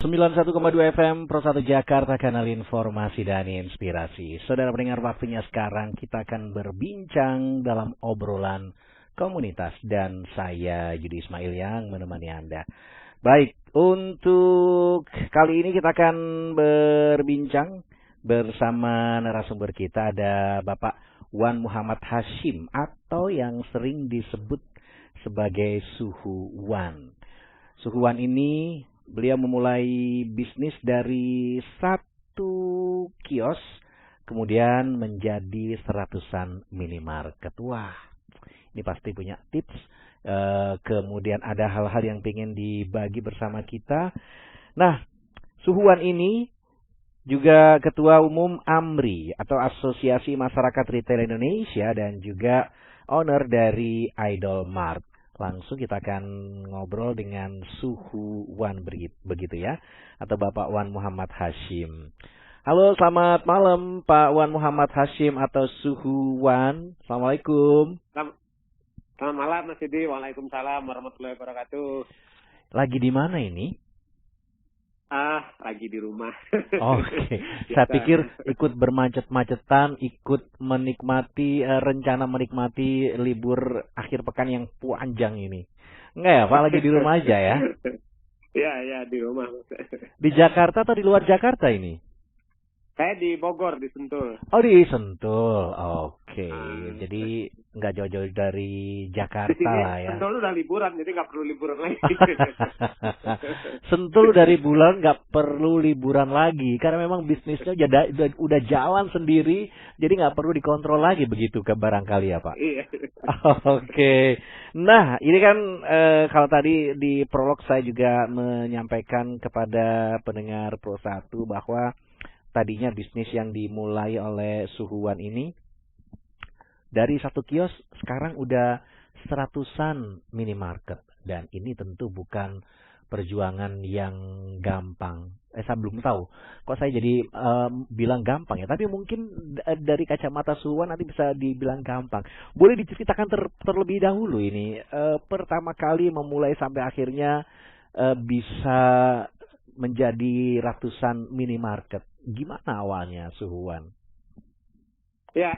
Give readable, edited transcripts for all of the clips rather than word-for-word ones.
91,2 FM Pro 1 Jakarta, kanal informasi dan inspirasi. Saudara pendengar, waktunya sekarang kita akan berbincang dalam obrolan komunitas dan saya Yudi Ismail yang menemani Anda. Baik, untuk kali ini kita akan berbincang bersama narasumber kita. Ada Bapak Wan Muhammad Hashim atau yang sering disebut sebagai Suhu Wan. Suhu Wan ini beliau memulai bisnis dari satu kios, kemudian menjadi seratusan minimarket. Wah, ini pasti punya tips. Kemudian ada hal-hal yang ingin dibagi bersama kita. Nah, Suhu Wan ini juga Ketua Umum AMRI atau Asosiasi Masyarakat Retail Indonesia dan juga owner dari Idol Mart. Langsung kita akan ngobrol dengan Suhu Wan begitu ya, atau Bapak Wan Muhammad Hashim. Halo, selamat malam Pak Wan Muhammad Hashim atau Suhu Wan. Assalamualaikum. Selamat malam Mas Yudi. Waalaikumsalam warahmatullahi wabarakatuh. Lagi di mana ini? Lagi di rumah. Oke. Saya pikir ikut bermacet-macetan, ikut menikmati rencana menikmati libur akhir pekan yang panjang ini. Enggak ya, Pak, lagi di rumah aja ya? Iya, di rumah. Di Jakarta atau di luar Jakarta ini? Saya di Bogor, di Sentul. Oh, di Sentul. Oke. Jadi nggak jauh-jauh dari Jakarta lah ya. Sentul udah liburan, jadi nggak perlu liburan lagi. Sentul dari bulan nggak perlu liburan lagi karena memang bisnisnya udah jalan sendiri, jadi nggak perlu dikontrol lagi begitu ke barangkali ya Pak. Iya. Oke. Nah, ini kan kalau tadi di prolog saya juga menyampaikan kepada pendengar Pro 1 bahwa tadinya bisnis yang dimulai oleh Suhu Wan ini dari satu kios sekarang udah seratusan minimarket, dan ini tentu bukan perjuangan yang gampang. Saya belum tahu kok saya jadi bilang gampang ya, tapi mungkin dari kacamata Suhu Wan nanti bisa dibilang gampang. Boleh diceritakan terlebih dahulu ini pertama kali memulai sampai akhirnya bisa menjadi ratusan minimarket. Gimana awalnya, Suhu Wan? Ya,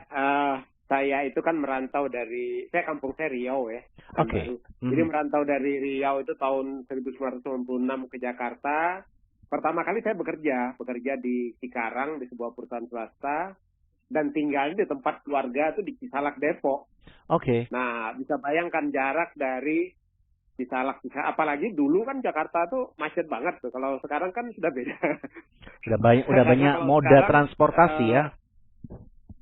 saya itu kan merantau saya kampung saya Riau ya. Oke. Jadi merantau dari Riau itu tahun 1996 ke Jakarta. Pertama kali saya bekerja di Cikarang di sebuah perusahaan swasta dan tinggal di tempat keluarga itu di Cisalak, Depok. Oke. Nah, bisa bayangkan jarak dari Cisalak, apalagi dulu kan Jakarta tuh macet banget tuh. Kalau sekarang kan sudah beda. Udah banyak moda sekarang, transportasi ya.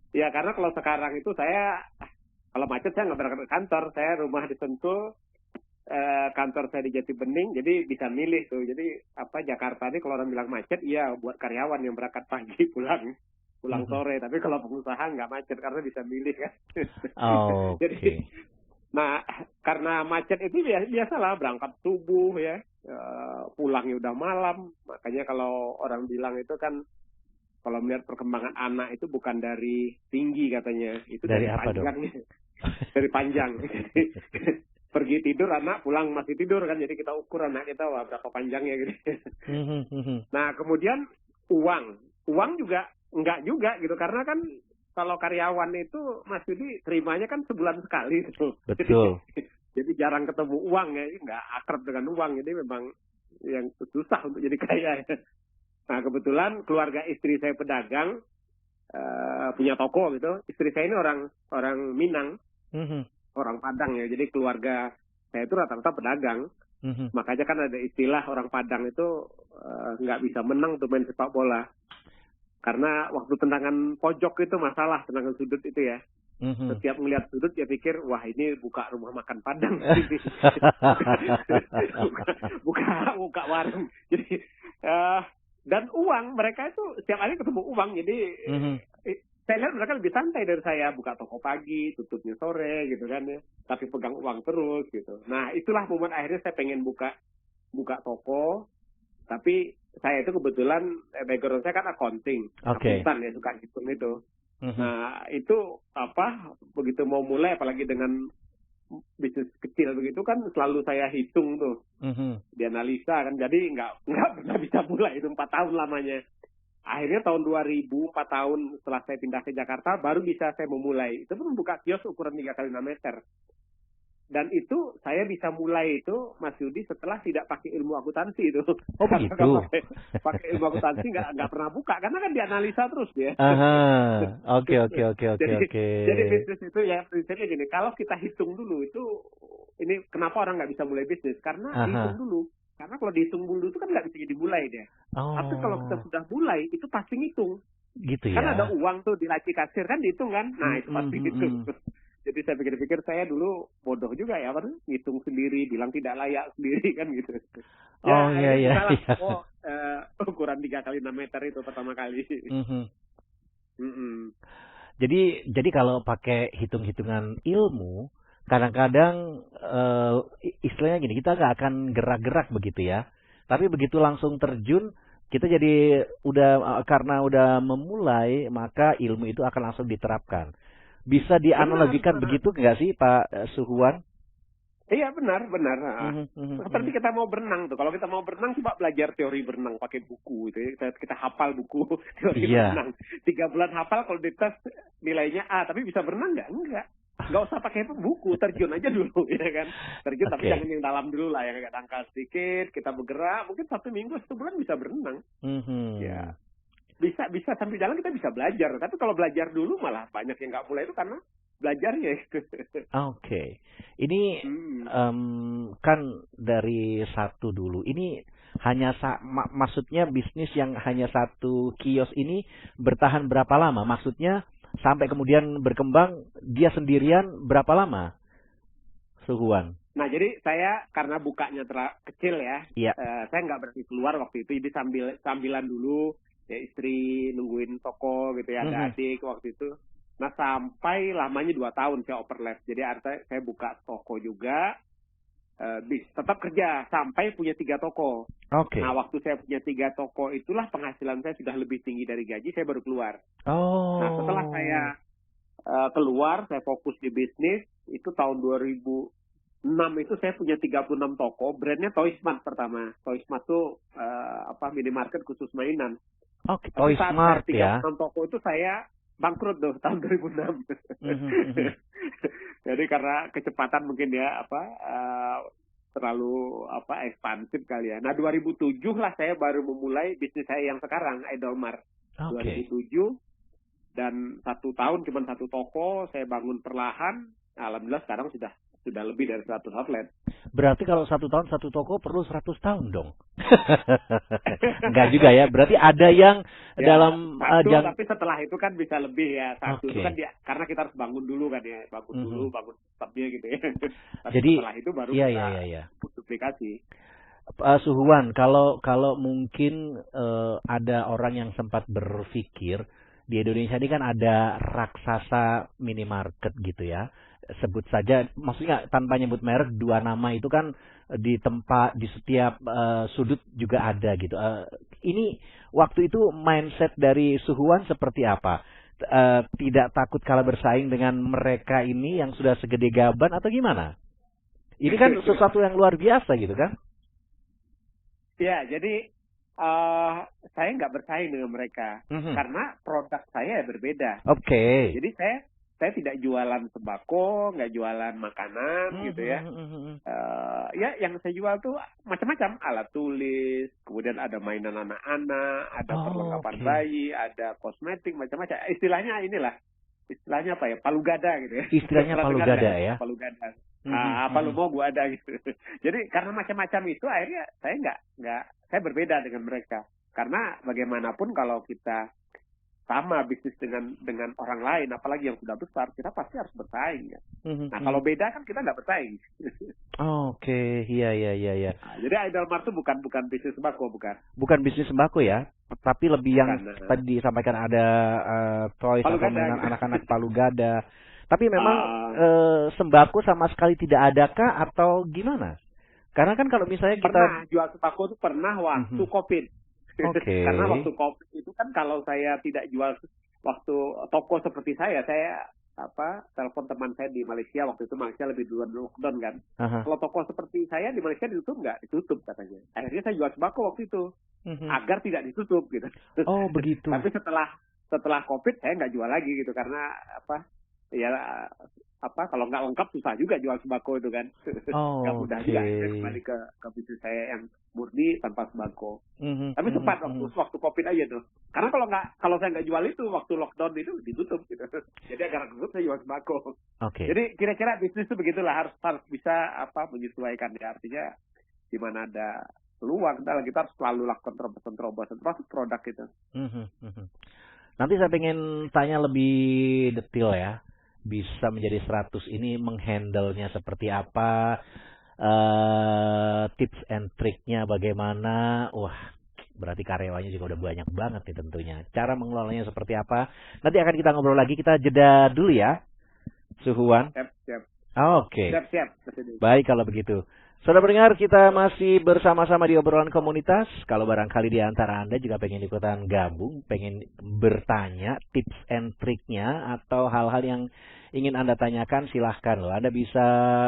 Ya, karena kalau sekarang itu kalau macet saya nggak berangkat ke kantor. Saya rumah di Sentul, kantor saya di Jatibening, jadi bisa milih tuh. Jadi Jakarta ini kalau orang bilang macet, iya buat karyawan yang berangkat pagi pulang sore. Tapi kalau pengusaha nggak macet karena bisa milih kan. Oh, jadi nah, karena macet itu biasalah berangkat subuh ya, pulangnya udah malam. Makanya kalau orang bilang itu kan, kalau melihat perkembangan anak itu bukan dari tinggi katanya, itu dari panjangnya. Dari panjang. Pergi tidur anak, pulang masih tidur kan, jadi kita ukur anak kita berapa panjangnya gitu. Nah, kemudian uang juga enggak juga gitu, karena kan kalau karyawan itu Mas Yudi terimanya kan sebulan sekali gitu. Betul. Jadi jarang ketemu uang ya, nggak akrab dengan uang, jadi memang yang susah untuk jadi kaya ya. Nah, kebetulan keluarga istri saya pedagang, punya toko gitu. Istri saya ini orang Minang, orang Padang ya, jadi keluarga saya itu rata-rata pedagang. Makanya kan ada istilah orang Padang itu nggak bisa menang untuk main sepak bola. Karena waktu tendangan pojok itu masalah, tendangan sudut itu ya. Setiap melihat sudut dia pikir, wah ini buka rumah makan Padang. buka warung. Jadi dan uang, mereka itu setiap hari ketemu uang. Jadi saya lihat mereka lebih santai dari saya, buka toko pagi, tutupnya sore gitu kan ya. Tapi pegang uang terus gitu. Nah, itulah momen akhirnya saya pengen buka toko. Tapi saya itu kebetulan background saya kan accounting, akuntan ya, suka hitung itu. Nah, itu begitu mau mulai, apalagi dengan bisnis kecil begitu kan selalu saya hitung tuh, dianalisa kan, jadi nggak pernah bisa mulai itu 4 tahun lamanya. Akhirnya tahun 2000, 4 tahun setelah saya pindah ke Jakarta, baru bisa saya memulai. Itu pun buka kios ukuran 3 kali 6 meter. Dan itu saya bisa mulai itu, Mas Yudi, setelah tidak pakai ilmu akuntansi itu. Oh begitu. Pakai ilmu akuntansi nggak pernah buka, karena kan dianalisa terus ya. Oke. Jadi bisnis itu ya prinsipnya gini, kalau kita hitung dulu itu, ini kenapa orang nggak bisa mulai bisnis? Karena dihitung dulu. Karena kalau dihitung dulu itu kan nggak bisa dimulai deh. Tapi kalau kita sudah mulai, itu pasti ngitung. Gitu ya. Kan ada uang tuh di laci kasir kan dihitung kan? Nah itu pasti gitu. Jadi saya pikir-pikir saya dulu bodoh juga ya, kan ngitung sendiri, bilang tidak layak sendiri kan gitu. Iya. Ukuran 3 kali 6 meter itu pertama kali. Jadi kalau pakai hitung-hitungan ilmu, kadang-kadang istilahnya gini, kita nggak akan gerak-gerak begitu ya. Tapi begitu langsung terjun, kita jadi karena udah memulai, maka ilmu itu akan langsung diterapkan. Bisa dianalogikan begitu nggak sih Pak Suhuan? Iya benar. Seperti kita mau berenang tuh. Kalau kita mau berenang coba belajar teori berenang pakai buku itu. Kita hafal buku teori berenang. 3 bulan hafal, kalau dites nilainya A, tapi bisa berenang nggak? Enggak. Nggak usah pakai buku, terjun aja dulu ya kan. Terjun tapi jangan yang dalam dulu lah, yang agak dangkal sedikit. Kita bergerak, mungkin 1 minggu 1 bulan bisa berenang. Ya. Bisa sambil jalan kita bisa belajar. Tapi kalau belajar dulu malah banyak yang nggak mulai itu karena belajarnya. Oke. Ini kan dari satu dulu. Ini hanya maksudnya bisnis yang hanya 1 kios ini bertahan berapa lama? Maksudnya sampai kemudian berkembang dia sendirian berapa lama? Suhuan. Nah, jadi saya karena bukanya kecil ya, saya nggak berani keluar waktu itu. Jadi sambilan dulu. Ya istri nungguin toko gitu ya, ada adik waktu itu. Nah sampai lamanya 2 tahun saya overlap. Jadi artinya saya buka toko juga, tetap kerja sampai punya 3 toko. Nah waktu saya punya 3 toko itulah penghasilan saya sudah lebih tinggi dari gaji, saya baru keluar. Nah setelah saya keluar, saya fokus di bisnis, itu tahun 2006 itu saya punya 36 toko, brandnya Toy Smart pertama. Toy Smart tuh minimarket khusus mainan. Toy Smart ya. 36 toko itu saya bangkrut tuh tahun 2006. Jadi karena kecepatan mungkin ya terlalu ekspansif kali ya. Nah 2007 lah saya baru memulai bisnis saya yang sekarang, Idolmart. 2007 dan 1 tahun cuma 1 toko saya bangun perlahan. Alhamdulillah sekarang sudah lebih dari 100 outlet. Berarti kalau 1 tahun 1 toko perlu 100 tahun dong. Enggak juga ya. Berarti ada yang dalam tapi setelah itu kan bisa lebih ya. Itu kan karena kita harus bangun dulu kan ya. Bangun stepnya gitu ya. Jadi setelah itu baru kita duplikasi. Suhuan, kalau mungkin ada orang yang sempat berpikir di Indonesia ini kan ada raksasa minimarket gitu ya. Sebut saja, maksudnya tanpa nyebut merek, 2 nama itu kan di setiap sudut juga ada gitu. Ini waktu itu mindset dari Suhuan seperti apa? Tidak takut kalah bersaing dengan mereka ini yang sudah segede gaban atau gimana? Ini kan sesuatu yang luar biasa gitu kan? Ya, jadi saya nggak bersaing dengan mereka karena produk saya berbeda. Jadi saya tidak jualan sembako, nggak jualan makanan gitu ya. Ya yang saya jual tuh macam-macam, alat tulis, kemudian ada mainan anak-anak, ada perlengkapan bayi, ada kosmetik, macam-macam. Istilahnya apa ya? Palu gada gitu ya. Istilahnya palu gada ya. Palu gada. Apa lu mau gua ada gitu. Jadi karena macam-macam itu akhirnya saya berbeda dengan mereka. Karena bagaimanapun kalau kita sama bisnis dengan orang lain, apalagi yang sudah besar, kita pasti harus bersaing ya. Nah kalau beda kan kita nggak bersaing. Iya. Nah, jadi Idolmart itu bukan bisnis sembako, bukan. Bukan bisnis sembako ya, tapi lebih yang tadi disampaikan ada toys atau mainan anak-anak palu gada. Tapi memang sembako sama sekali tidak adakah atau gimana? Karena kan kalau misalnya kita pernah jual sembako itu pernah waktu COVID. Karena waktu COVID itu kan kalau saya tidak jual waktu toko seperti saya telepon teman saya di Malaysia, waktu itu Malaysia lebih duluan lockdown kan. Aha. Kalau toko seperti saya di Malaysia ditutup nggak? Ditutup katanya. Akhirnya saya jual sembako waktu itu agar tidak ditutup gitu. Oh begitu. Tapi setelah COVID saya nggak jual lagi gitu karena kalau nggak lengkap susah juga jual sembako itu kan. Nggak mudah juga. Saya kembali ke bisnis saya yang murni tanpa sembako. Tapi sempat waktu COVID aja tuh. Karena kalau saya nggak jual itu waktu lockdown itu ditutup gitu. Jadi agar tutup saya jual sembako. Jadi kira-kira bisnis itu begitulah, harus bisa menyesuaikan ya, artinya di mana ada peluang kita harus selalu lakukan terobosan termasuk produk itu. Nanti saya pengen tanya lebih detail ya. Bisa menjadi 100 ini menghandle-nya seperti apa, tips and triknya bagaimana. Wah, berarti karyawannya juga udah banyak banget nih tentunya. Cara mengelolanya seperti apa, nanti akan kita ngobrol lagi. Kita jeda dulu ya, Suhuan. Siap. Oke. Siap. Baik kalau begitu. Saudara pendengar, kita masih bersama-sama di obrolan komunitas. Kalau barangkali di antara Anda juga pengen ikutan gabung, pengen bertanya tips and triknya atau hal-hal yang ingin Anda tanyakan, silahkan loh. Anda bisa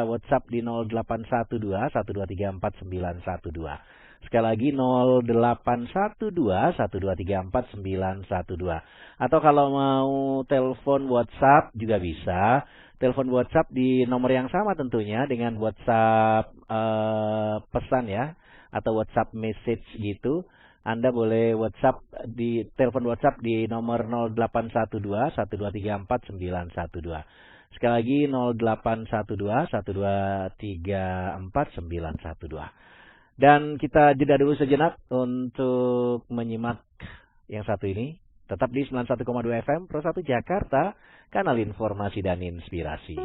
WhatsApp di 0812-1234-912. Sekali lagi 0812-1234-912. Atau kalau mau telepon WhatsApp juga bisa. Telepon WhatsApp di nomor yang sama tentunya dengan WhatsApp pesan ya, atau WhatsApp message gitu. Anda boleh telepon WhatsApp di nomor 0812-1234-912. Sekali lagi 0812-1234-912. Dan kita jeda dulu sejenak untuk menyimak yang satu ini. Tetap di 91,2 FM Pro 1 Jakarta, kanal informasi dan inspirasi.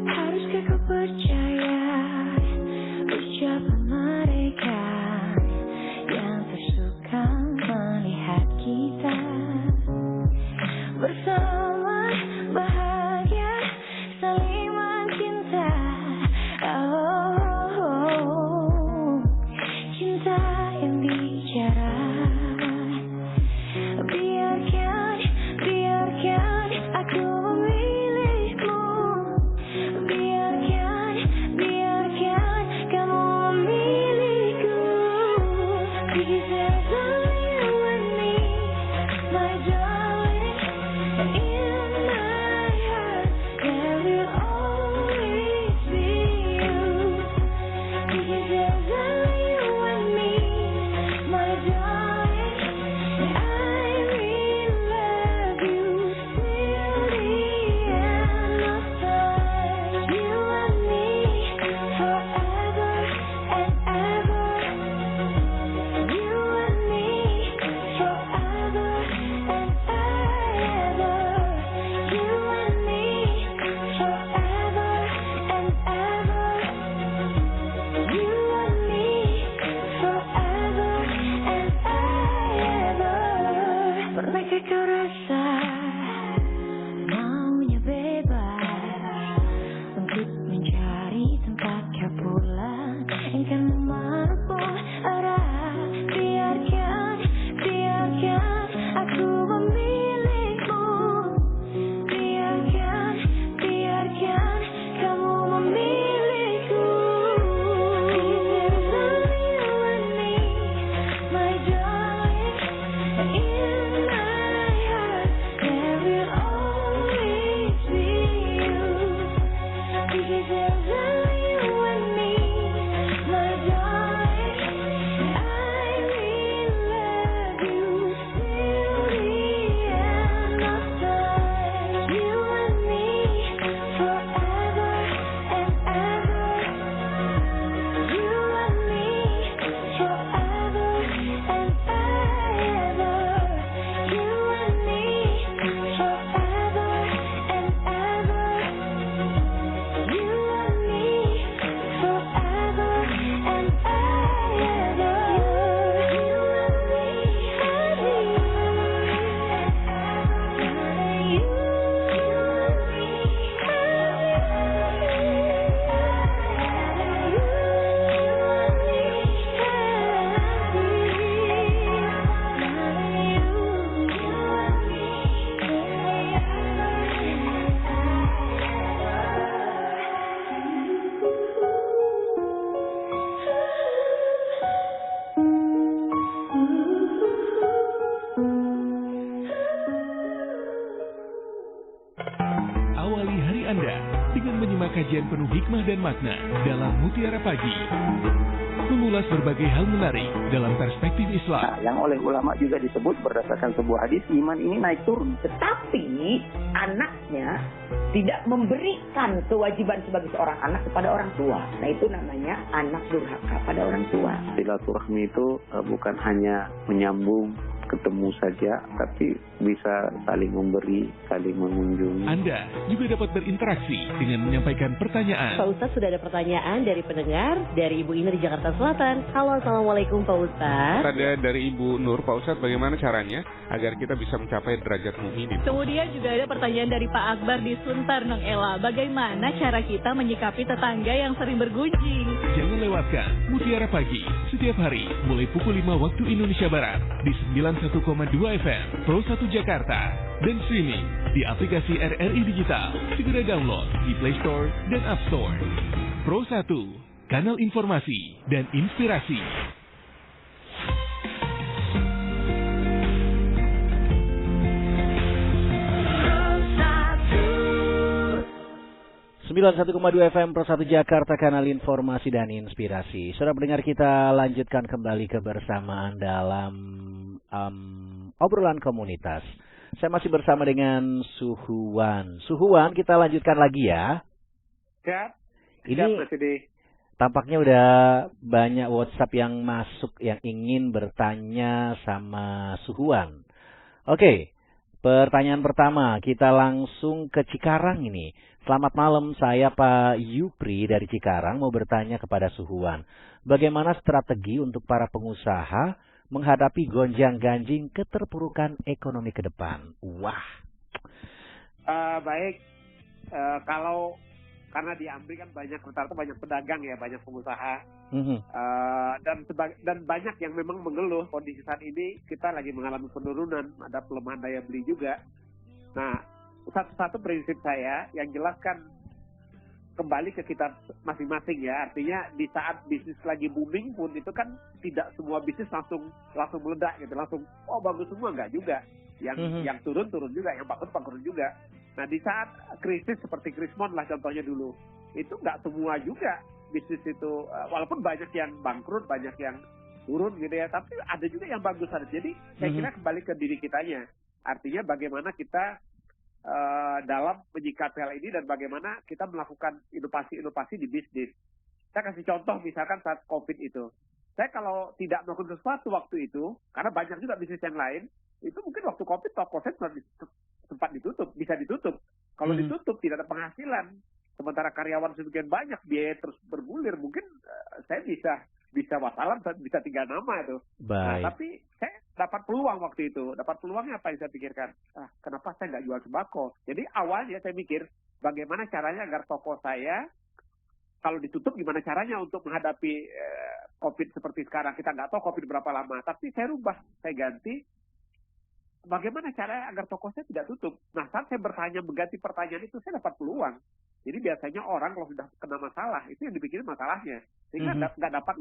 Haruskah kau percaya ucapan mereka yang tersuka melihat kita bersama, bahagia, saling mencinta. Oh, cinta yang bicara. Biarkan aku memilihmu. Biarkan kamu memilihku. Because there's only you and me, my darling. In my heart there will always be you. Because there's only you and me, my darling. I will love you till the end of time. You and me forever and ever. You and me forever and ever. You and me forever and ever. You and me forever and ever. Pernahkah kau rasa maunya bebas untuk mencari tempat kau pulang, enggan memanapun arah. Biarkan aku memilihmu. Biarkan kamu memilihku. Because there's only you and me, my darling. In my heart Anda dengan menyimak kajian penuh hikmah dan makna dalam Mutiara Pagi. Mengulas berbagai hal menarik dalam perspektif Islam. Yang oleh ulama juga disebut berdasarkan sebuah hadis, iman ini naik turun. Tetapi anaknya tidak memberikan kewajiban sebagai seorang anak kepada orang tua. Nah, itu namanya anak durhaka pada orang tua. Silaturahmi itu bukan hanya menyambung ketemu saja, tapi bisa saling memberi, saling mengunjungi. Anda juga dapat berinteraksi dengan menyampaikan pertanyaan. Pak Ustadz, sudah ada pertanyaan dari pendengar, dari Ibu Ina di Jakarta Selatan. Halo, Assalamualaikum Pak Ustadz. Ada dari Ibu Nur. Pak Ustadz, bagaimana caranya agar kita bisa mencapai derajat mu'minin? Kemudian juga ada pertanyaan dari Pak Akbar di Suntar, Nong Ella. Bagaimana cara kita menyikapi tetangga yang sering bergunjing? Jangan lewatkan Mutiara Pagi setiap hari mulai pukul 5 waktu Indonesia Barat di 91,2 FM Pro 1 Jakarta dan streaming di aplikasi RRI Digital. Segera download di Play Store dan App Store. Pro 1, kanal informasi dan inspirasi. 91,2 FM Pro 1 Jakarta, kanal informasi dan inspirasi. Saudara pendengar, kita lanjutkan kembali kebersamaan dalam obrolan komunitas. Saya masih bersama dengan Suhuwan. Suhuwan, kita lanjutkan lagi ya. Siap. Ini tampaknya udah banyak WhatsApp yang masuk yang ingin bertanya sama Suhuwan. Oke, pertanyaan pertama, kita langsung ke Cikarang ini. Selamat malam, saya Pak Yupri dari Cikarang mau bertanya kepada Suhuwan. Bagaimana strategi untuk para pengusaha menghadapi gonjang-ganjing keterpurukan ekonomi ke depan? Wah. Baik, kalau karena di Amri kan rata-rata banyak pedagang ya, banyak pengusaha. Dan banyak yang memang mengeluh kondisi saat ini kita lagi mengalami penurunan, ada pelemahan daya beli juga. Nah, satu prinsip saya yang jelas kan kembali ke kita masing-masing ya. Artinya di saat bisnis lagi booming pun itu kan tidak semua bisnis langsung meledak gitu, langsung bagus semua, enggak juga. Yang turun juga, yang bagus juga. Nah, di saat krisis seperti Krismon lah contohnya dulu, itu enggak semua juga bisnis itu, walaupun banyak yang bangkrut, banyak yang turun gitu ya, tapi ada juga yang bagus. Jadi saya kira kembali ke diri kitanya. Artinya bagaimana kita dalam menyikapi hal ini dan bagaimana kita melakukan inovasi-inovasi di bisnis. Saya kasih contoh misalkan saat COVID itu. Saya kalau tidak melakukan sesuatu waktu itu, karena banyak juga bisnis yang lain, itu mungkin waktu COVID toko saya sempat ditutup, bisa ditutup. Kalau ditutup tidak ada penghasilan. Sementara karyawan sebagian banyak, biaya terus bergulir. Mungkin saya bisa wassalam, bisa tinggal nama itu. Nah, tapi saya dapat peluang waktu itu. Dapat peluangnya apa yang saya pikirkan? Kenapa saya nggak jual sembako? Jadi awalnya saya mikir, bagaimana caranya agar toko saya, kalau ditutup gimana caranya untuk menghadapi COVID seperti sekarang. Kita nggak tahu COVID berapa lama. Tapi saya rubah, saya ganti. Bagaimana caranya agar toko saya tidak tutup? Nah, saat saya mengganti pertanyaan itu, saya dapat peluang. Jadi biasanya orang kalau sudah kena masalah, itu yang dipikirin masalahnya. Sehingga nggak dapat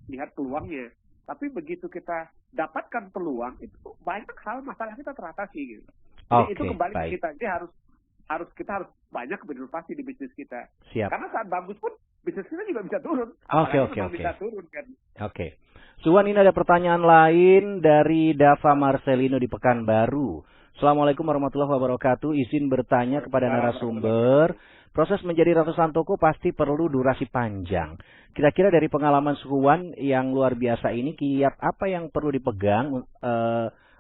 lihat peluangnya. Tapi begitu kita dapatkan peluang, itu banyak hal masalah kita teratasi gitu. Jadi itu kembali ke kita. Jadi kita harus banyak berinovasi di bisnis kita. Siap. Karena saat bagus pun bisnis kita juga bisa turun. Bisa turun kan. Oke. Suhuwan, ini ada pertanyaan lain dari Dava Marcelino di Pekanbaru. Assalamualaikum warahmatullahi wabarakatuh. Izin bertanya kepada narasumber. Proses menjadi ratusan toko pasti perlu durasi panjang. Kira-kira dari pengalaman Suhuwan yang luar biasa ini, kiat apa yang perlu dipegang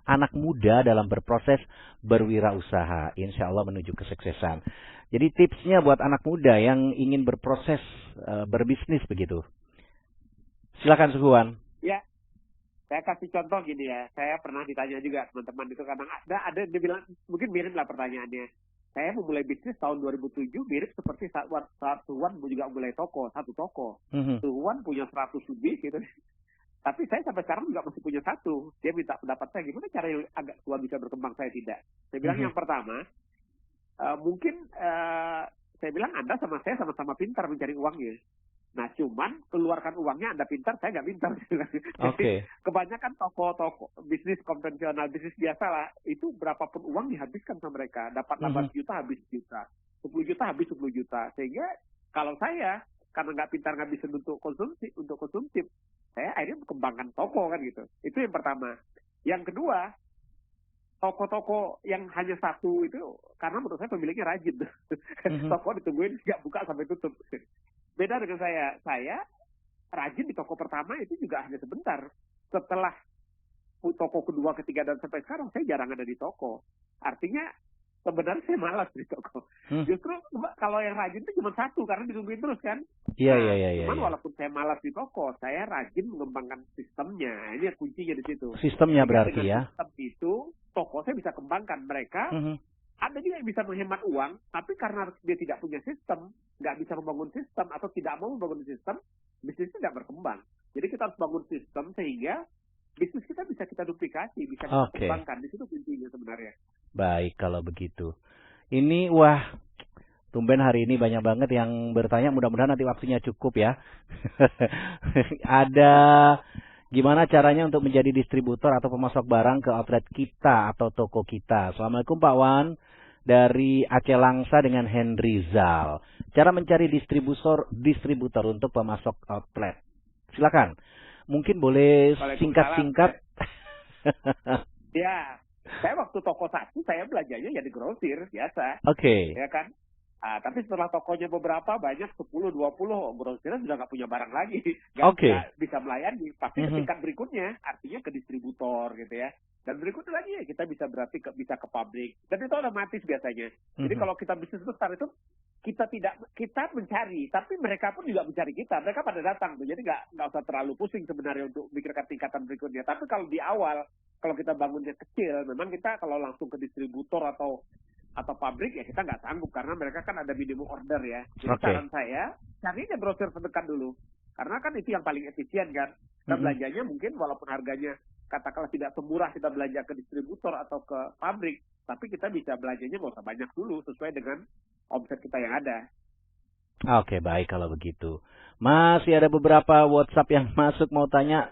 anak muda dalam berproses berwirausaha, insya Allah menuju kesuksesan. Jadi tipsnya buat anak muda yang ingin berproses berbisnis begitu. Silakan Suhuwan. Ya, saya kasih contoh gini ya. Saya pernah ditanya juga teman-teman itu, kadang ada dia bilang mungkin mirip lah pertanyaannya. Saya memulai bisnis tahun 2007 mirip seperti saat Suhuwan juga mulai satu toko. Suhuwan punya 100 lebih gitu. Tapi saya sampai sekarang juga masih punya satu. Dia minta pendapat saya, gimana cara yang agak Suhuwan bisa berkembang, saya tidak. Saya bilang yang pertama, mungkin saya bilang Anda sama saya sama-sama pintar mencari uangnya. Nah, cuman keluarkan uangnya Anda pintar, saya nggak pintar. Jadi kebanyakan toko-toko bisnis konvensional, bisnis biasa lah, itu berapapun uang dihabiskan sama mereka. Dapat 8 juta, habis juta. 10 juta habis 10 juta. Sehingga kalau saya karena nggak pintar ngabisin untuk konsumtif, saya akhirnya mengembangkan toko kan gitu. Itu yang pertama. Yang kedua, toko-toko yang hanya satu itu karena menurut saya pemiliknya rajin. Toko ditungguin nggak buka sampai tutup. Beda dengan saya rajin di toko pertama itu juga hanya sebentar. Setelah toko kedua, ketiga, dan sampai sekarang saya jarang ada di toko. Artinya sebenarnya saya malas di toko. Justru kalau yang rajin itu cuma satu karena ditungguin terus kan. Iya. Cuman walaupun saya malas di toko, saya rajin mengembangkan sistemnya. Ini kuncinya di situ. Sistemnya berarti ya. Sistem itu toko saya bisa kembangkan. Mereka ada juga yang bisa menghemat uang, tapi karena dia tidak punya sistem, nggak bisa membangun sistem atau tidak mau membangun sistem, bisnisnya tidak berkembang. Jadi kita harus bangun sistem sehingga bisnis kita bisa kita duplikasi, bisa kita kembangkan. Di situ kuncinya sebenarnya. Baik, kalau begitu. Ini, wah, tumben hari ini banyak banget yang bertanya. Mudah-mudahan nanti waktunya cukup ya. Ada gimana caranya untuk menjadi distributor atau pemasok barang ke outlet kita atau toko kita. Assalamualaikum Pak Wan. Dari Aceh Langsa dengan Henry Zal. Cara mencari distributor untuk pemasok outlet. Silakan. Mungkin boleh singkat-singkat. Ya, saya waktu toko satu saya belajarnya jadi grosir biasa. Oke. Ya kan? Tapi setelah tokonya beberapa banyak 10-20 grosirnya sudah nggak punya barang lagi, nggak bisa melayani. Pasti ke tingkat berikutnya, artinya ke distributor gitu ya. Dan berikutnya lagi ya kita bisa berarti bisa ke pabrik. Dan itu otomatis biasanya. Jadi kalau kita bisnis besar itu kita mencari, tapi mereka pun juga mencari kita. Mereka pada datang tuh. Jadi nggak usah terlalu pusing sebenarnya untuk memikirkan tingkatan berikutnya. Tapi kalau di awal, kalau kita bangunnya kecil, memang kita kalau langsung ke distributor atau pabrik ya kita nggak sanggup karena mereka kan ada minimum order ya. Jadi saran saya carinya brosur terdekat dulu. Karena kan itu yang paling efisien kan. Kita belanjanya mungkin walaupun harganya katakanlah tidak semurah kita belanja ke distributor atau ke pabrik, tapi kita bisa belanjanya nggak usah banyak dulu sesuai dengan omset kita yang ada. Oke, baik kalau begitu. Masih ada beberapa WhatsApp yang masuk mau tanya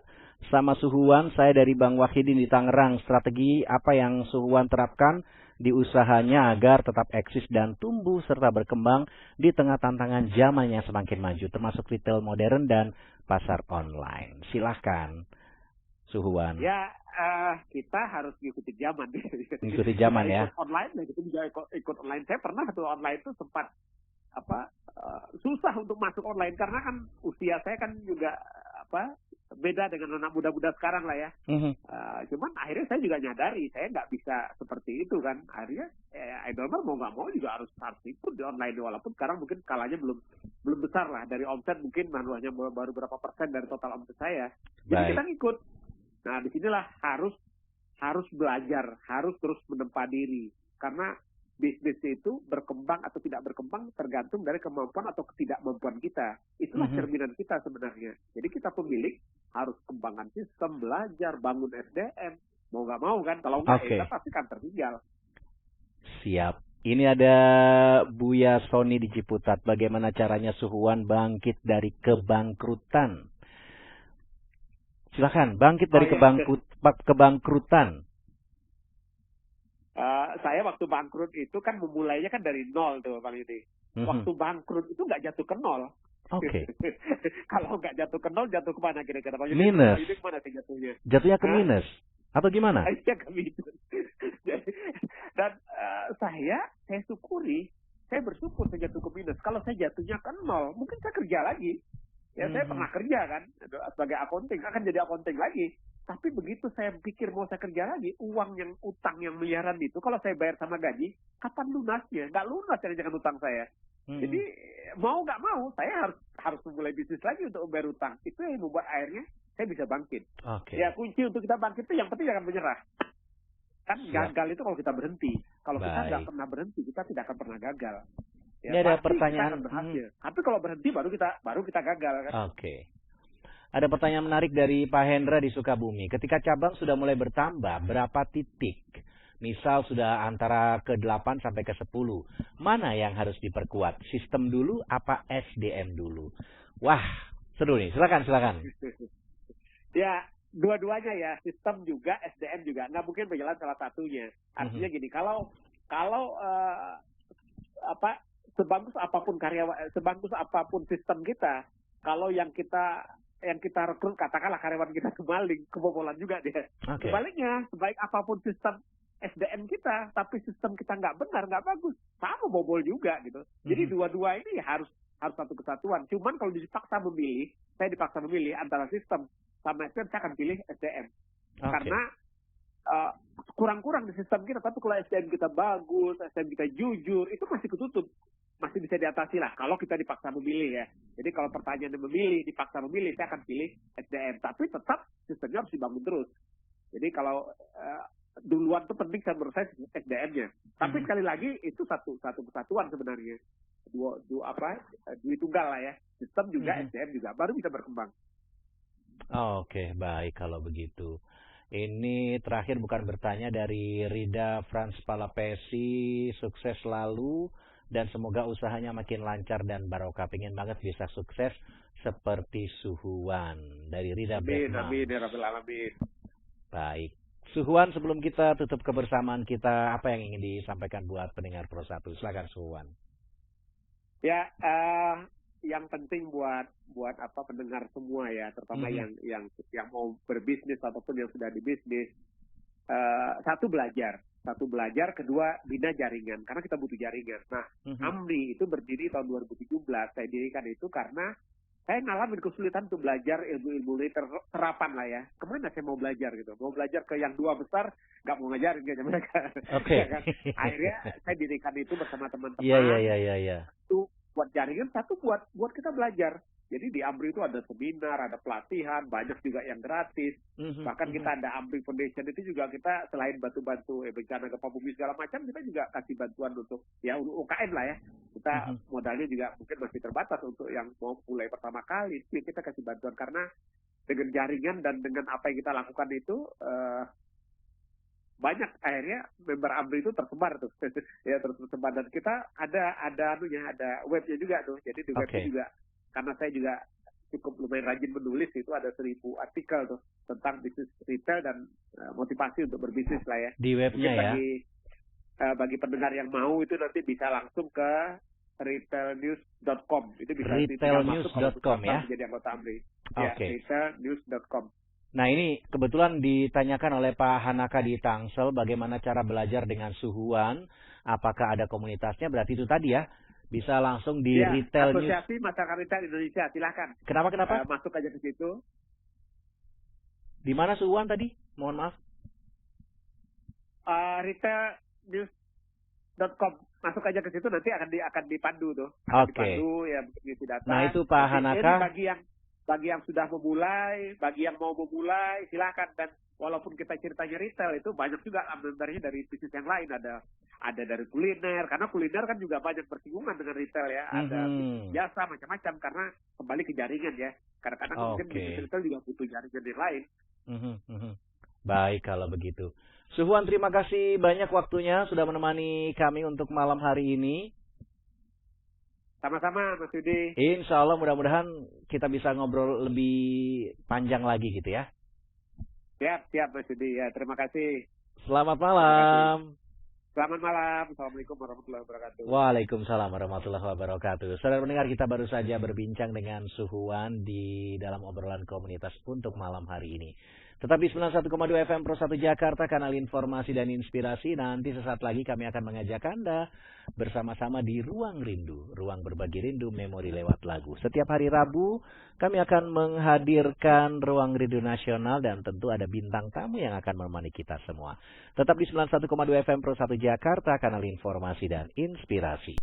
sama Suhuwan. Saya dari Bang Wahidin di Tangerang. Strategi apa yang Suhuwan terapkan di usahanya agar tetap eksis dan tumbuh serta berkembang di tengah tantangan zaman yang semakin maju, termasuk retail modern dan pasar online. Silahkan, Suhuwan. Ya, kita harus mengikuti zaman. Mengikuti zaman ya. Ikut online, kita juga ikut online. Saya pernah tuh online itu sempat susah untuk masuk online karena kan usia saya kan juga beda dengan anak muda-muda sekarang lah ya. Cuman akhirnya saya juga nyadari saya nggak bisa seperti itu kan. Akhirnya Idolmer mau nggak mau juga harus ikut di online walaupun sekarang mungkin skalanya belum besar lah dari omset mungkin hanya baru berapa persen dari total omset saya. Jadi kita ngikut. Nah disinilah harus belajar, harus terus menempa diri karena bisnis itu berkembang atau tidak berkembang tergantung dari kemampuan atau ketidakmampuan kita. Itulah cerminan kita sebenarnya. Jadi kita pemilik harus kembangkan sistem, belajar, bangun SDM. Mau nggak mau kan, kalau nggak kita pasti kan tertinggal. Siap. Ini ada Buya Sony di Ciputat. Bagaimana caranya Suhuwan bangkit dari kebangkrutan? Silakan, bangkit dari kebangkrutan. Saya waktu bangkrut itu kan memulainya kan dari nol tuh Bang Yudi. Waktu bangkrut itu nggak jatuh ke nol. Oke. Kalau nggak jatuh ke nol, jatuh ke mana kira-kira Bang Yudi? Minus. Yudi kemana sih jatuhnya? Jatuhnya ke minus atau gimana? Iya ke minus. Dan saya syukuri, saya bersyukur saya jatuh ke minus. Kalau saya jatuhnya ke nol, mungkin saya kerja lagi. Ya saya pernah kerja kan sebagai accounting, akan jadi accounting lagi. Tapi begitu saya pikir mau saya kerja lagi, uang yang utang yang miliaran itu, kalau saya bayar sama gaji, kapan lunasnya? Nggak lunas jangan utang saya. Jadi mau nggak mau, saya harus memulai bisnis lagi untuk membayar utang. Itu yang membuat akhirnya saya bisa bangkit. Ya kunci untuk kita bangkit itu yang penting jangan menyerah. Kan gagal itu kalau kita berhenti. Kalau kita nggak pernah berhenti, kita tidak akan pernah gagal. Ya, ini ada pertanyaan. Tapi kalau berhenti baru kita gagal kan. Oke. Ada pertanyaan menarik dari Pak Hendra di Sukabumi. Ketika cabang sudah mulai bertambah, berapa titik? Misal sudah antara ke 8 sampai ke 10. Mana yang harus diperkuat? Sistem dulu apa SDM dulu? Wah, seru nih. Silakan. Ya, dua-duanya ya. Sistem juga, SDM juga. Nggak mungkin berjalan salah satunya. Artinya gini, kalau sebagus apapun sebagus apapun sistem kita, kalau yang kita rekrut katakanlah karyawan kita maling, kebobolan juga dia. Oke. Sebaliknya, sebaik apapun sistem SDM kita, tapi sistem kita nggak benar, nggak bagus, sama bobol juga gitu. Jadi dua-dua ini harus satu kesatuan. Cuman kalau saya dipaksa memilih antara sistem sama SDM, saya akan pilih SDM. Oke. Karena kurang-kurang di sistem kita, tapi kalau SDM kita bagus, SDM kita jujur, itu masih ketutup. Masih bisa diatasi lah kalau kita dipaksa memilih ya. Jadi kalau pertanyaannya dipaksa memilih, saya akan pilih SDM. Tapi tetap sistemnya harus dibangun terus. Jadi kalau duluan itu penting menurut saya SDM-nya. Tapi sekali lagi itu satu kesatuan sebenarnya. Dua tunggal lah ya. Sistem juga, SDM juga. Baru bisa berkembang. Oke, baik kalau begitu. Ini terakhir bukan bertanya dari Rida Frans Palapesi, sukses selalu dan semoga usahanya makin lancar dan barokah. Pengen banget bisa sukses seperti Suhuan dari Rida Betman. Amin, ya Rabbil Alamin. Baik. Suhuan, sebelum kita tutup kebersamaan kita, apa yang ingin disampaikan buat pendengar Pro 1? Silakan Suhuan. Ya, yang penting buat pendengar semua ya, terutama yang mau berbisnis ataupun yang sudah di bisnis, satu belajar, kedua bina jaringan, karena kita butuh jaringan. Nah, AMRI itu berdiri tahun 2017, saya dirikan itu karena saya ngalamin kesulitan untuk belajar ilmu-ilmu terapan lah ya. Kemana saya mau belajar gitu? Mau belajar ke yang dua besar, nggak mau ngajarin gitu mereka. Oke. Ya kan? Akhirnya saya dirikan itu bersama teman-teman. Iya. Itu buat jaringan, satu buat kita belajar. Jadi di AMRI itu ada seminar, ada pelatihan, banyak juga yang gratis. Bahkan kita ada AMRI Foundation itu juga kita selain bantu-bantu bencana gempa bumi segala macam, kita juga kasih bantuan untuk UKM lah ya. Kita modalnya juga mungkin masih terbatas untuk yang mau mulai pertama kali. Kita kasih bantuan karena dengan jaringan dan dengan apa yang kita lakukan itu banyak akhirnya member AMRI itu tersebar tuh. Ya terus tersebar, dan kita ada webnya juga tuh. Jadi di webnya juga, karena saya juga cukup lumayan rajin menulis, itu ada 1000 artikel tuh tentang bisnis retail dan motivasi untuk berbisnis lah ya. Di webnya ya. Bagi pendengar yang mau itu nanti bisa langsung ke retailnews.com. Itu bisa retailnews.com ya. Jadi anggota AMRI. Oke. Ya, retailnews.com. Nah, ini kebetulan ditanyakan oleh Pak Hanaka di Tangsel bagaimana cara belajar dengan Suhuan. Apakah ada komunitasnya? Berarti itu tadi ya. Bisa langsung di Retail News. Asosiasi Masyarakat Retail Indonesia, silakan. Kenapa? Masuk aja ke situ. Di mana Suhuan tadi? Mohon maaf. Retailnews.com. Masuk aja ke situ, nanti akan dipandu tuh. Oke. Dipandu ya, ngisi data. Nah, itu Pak Hanaka. Bagi yang sudah memulai, bagi yang mau memulai, silakan. Dan walaupun kita ceritanya retail, itu banyak juga membernya dari bisnis yang lain. Ada dari kuliner, karena kuliner kan juga banyak bersinggungan dengan retail ya. Ada bisnis jasa, macam-macam, karena kembali ke jaringan ya. Kadang-kadang mungkin bisnis retail juga butuh jaringan yang lain. Baik kalau begitu. Suhuan, terima kasih banyak waktunya sudah menemani kami untuk malam hari ini. Sama-sama Mas Yudi. Insya Allah mudah-mudahan kita bisa ngobrol lebih panjang lagi gitu ya. Siap Mas Yudi. Ya, terima kasih. Selamat malam. Selamat malam. Assalamualaikum warahmatullahi wabarakatuh. Waalaikumsalam warahmatullahi wabarakatuh. Saudara pendengar, kita baru saja berbincang dengan Suhuan di dalam obrolan komunitas untuk malam hari ini. Tetap di 91,2 FM Pro 1 Jakarta, kanal informasi dan inspirasi. Nanti sesaat lagi kami akan mengajak Anda bersama-sama di Ruang Rindu. Ruang berbagi rindu memori lewat lagu. Setiap hari Rabu, kami akan menghadirkan Ruang Rindu Nasional dan tentu ada bintang tamu yang akan menemani kita semua. Tetap di 91,2 FM Pro 1 Jakarta, kanal informasi dan inspirasi.